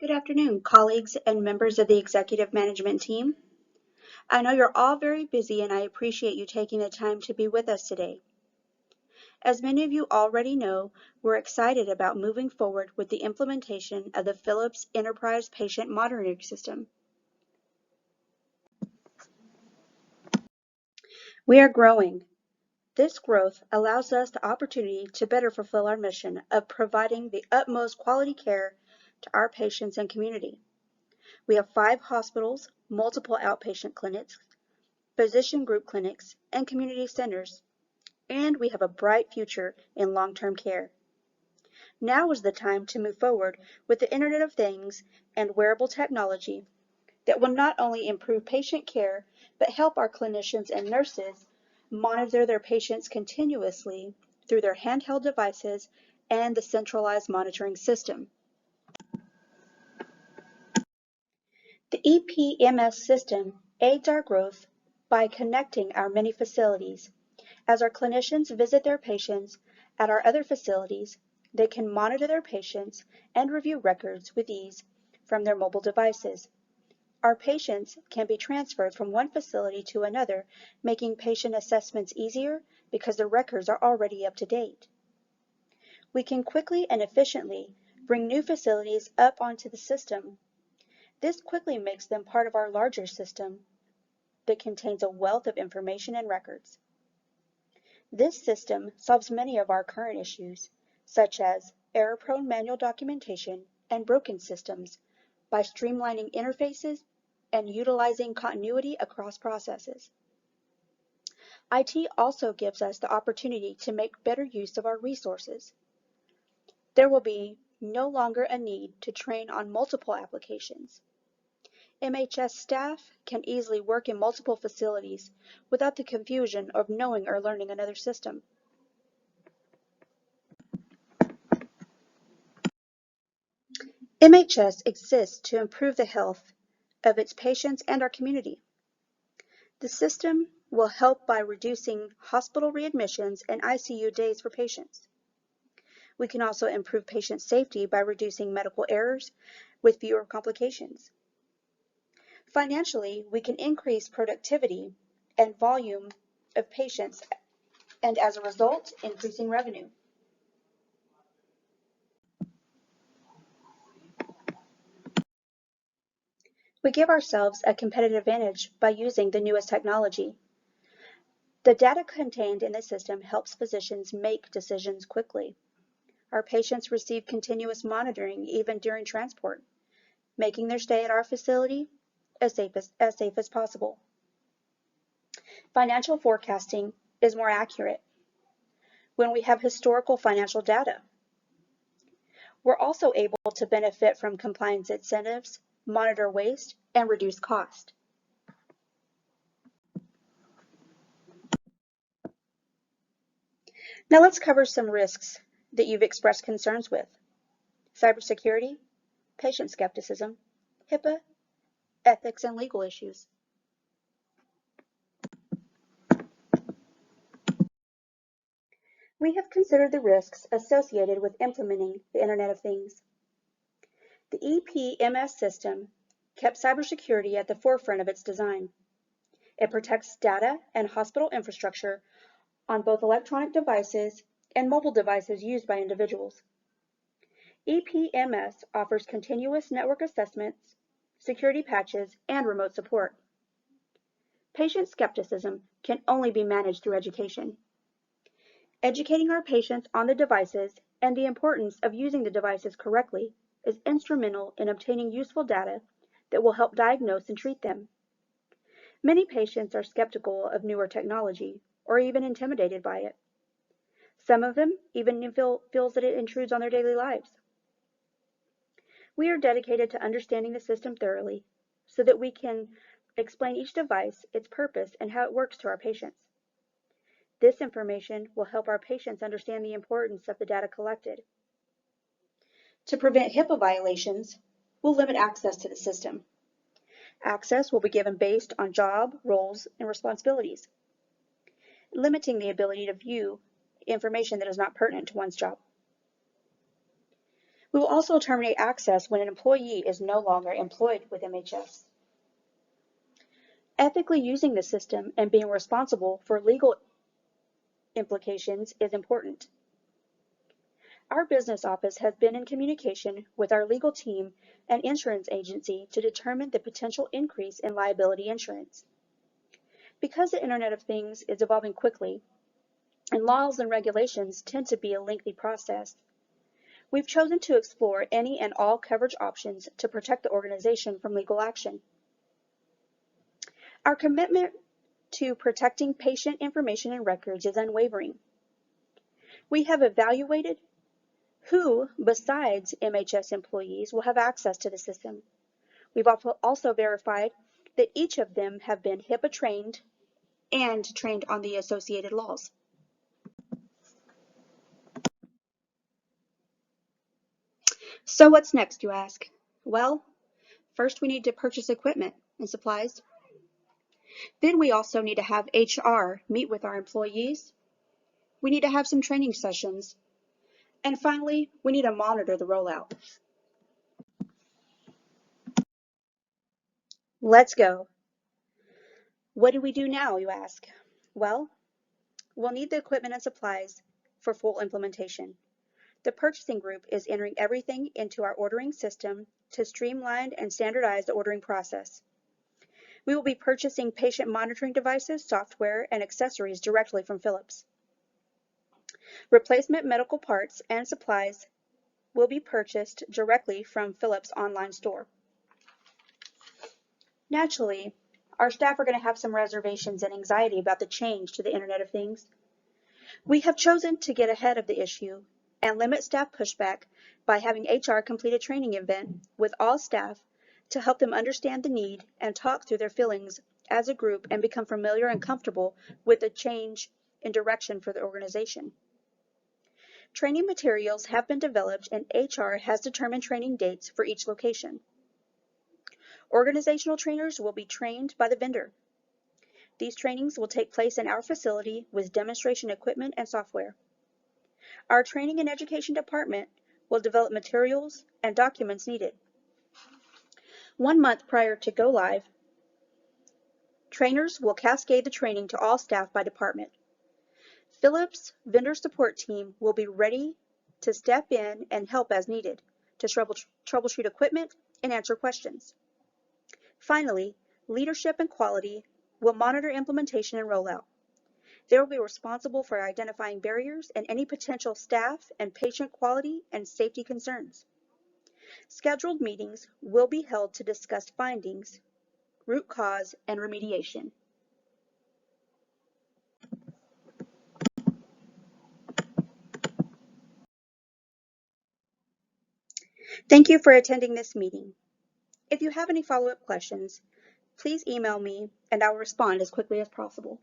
Good afternoon, colleagues and members of the executive management team. I know you're all very busy and I appreciate you taking the time to be with us today. As many of you already know, we're excited about moving forward with the implementation of the Philips Enterprise Patient Monitoring System. We are growing. This growth allows us the opportunity to better fulfill our mission of providing the utmost quality care to our patients and community. We have 5 hospitals, multiple outpatient clinics, physician group clinics, and community centers, and we have a bright future in long-term care. Now is the time to move forward with the Internet of Things and wearable technology that will not only improve patient care, but help our clinicians and nurses monitor their patients continuously through their handheld devices and the centralized monitoring system. The EPMS system aids our growth by connecting our many facilities. As our clinicians visit their patients at our other facilities, they can monitor their patients and review records with ease from their mobile devices. Our patients can be transferred from one facility to another, making patient assessments easier because the records are already up to date. We can quickly and efficiently bring new facilities up onto the system. This quickly makes them part of our larger system that contains a wealth of information and records. This system solves many of our current issues, such as error-prone manual documentation and broken systems, by streamlining interfaces and utilizing continuity across processes. IT also gives us the opportunity to make better use of our resources. There will be no longer a need to train on multiple applications. MHS staff can easily work in multiple facilities without the confusion of knowing or learning another system. MHS exists to improve the health of its patients and our community. The system will help by reducing hospital readmissions and ICU days for patients. We can also improve patient safety by reducing medical errors with fewer complications. Financially, we can increase productivity and volume of patients, and as a result, increasing revenue. We give ourselves a competitive advantage by using the newest technology. The data contained in the system helps physicians make decisions quickly. Our patients receive continuous monitoring even during transport, making their stay at our facility as safe as possible. Financial forecasting is more accurate when we have historical financial data. We're also able to benefit from compliance incentives, monitor waste, and reduce cost. Now let's cover some risks that you've expressed concerns with: cybersecurity, patient skepticism, HIPAA, ethics, and legal issues. We have considered the risks associated with implementing the Internet of Things. The EPMS system kept cybersecurity at the forefront of its design. It protects data and hospital infrastructure on both electronic devices and mobile devices used by individuals. EPMS offers continuous network assessments, security patches, and remote support. Patient skepticism can only be managed through education. Educating our patients on the devices and the importance of using the devices correctly is instrumental in obtaining useful data that will help diagnose and treat them. Many patients are skeptical of newer technology or even intimidated by it. Some of them even feels that it intrudes on their daily lives. We are dedicated to understanding the system thoroughly so that we can explain each device, its purpose, and how it works to our patients. This information will help our patients understand the importance of the data collected. To prevent HIPAA violations, we'll limit access to the system. Access will be given based on job, roles, and responsibilities, limiting the ability to view information that is not pertinent to one's job. We will also terminate access when an employee is no longer employed with MHS. Ethically using the system and being responsible for legal implications is important. Our business office has been in communication with our legal team and insurance agency to determine the potential increase in liability insurance. Because the Internet of Things is evolving quickly, and laws and regulations tend to be a lengthy process, we've chosen to explore any and all coverage options to protect the organization from legal action. Our commitment to protecting patient information and records is unwavering. We have evaluated who, besides MHS employees, will have access to the system. We've also verified that each of them have been HIPAA trained and trained on the associated laws. So what's next, you ask? Well, first we need to purchase equipment and supplies. Then we also need to have HR meet with our employees. We need to have some training sessions. And finally, we need to monitor the rollout. Let's go. What do we do now, you ask? Well, we'll need the equipment and supplies for full implementation. The purchasing group is entering everything into our ordering system to streamline and standardize the ordering process. We will be purchasing patient monitoring devices, software, and accessories directly from Philips. Replacement medical parts and supplies will be purchased directly from Philips' online store. Naturally, our staff are going to have some reservations and anxiety about the change to the Internet of Things. We have chosen to get ahead of the issue and limit staff pushback by having HR complete a training event with all staff to help them understand the need and talk through their feelings as a group and become familiar and comfortable with the change in direction for the organization. Training materials have been developed and HR has determined training dates for each location. Organizational trainers will be trained by the vendor. These trainings will take place in our facility with demonstration equipment and software. Our training and education department will develop materials and documents needed. 1 month prior to go live, trainers will cascade the training to all staff by department. Philips vendor support team will be ready to step in and help as needed to troubleshoot equipment and answer questions. Finally, leadership and quality will monitor implementation and rollout. They will be responsible for identifying barriers and any potential staff and patient quality and safety concerns. Scheduled meetings will be held to discuss findings, root cause, and remediation. Thank you for attending this meeting. If you have any follow-up questions, please email me and I will respond as quickly as possible.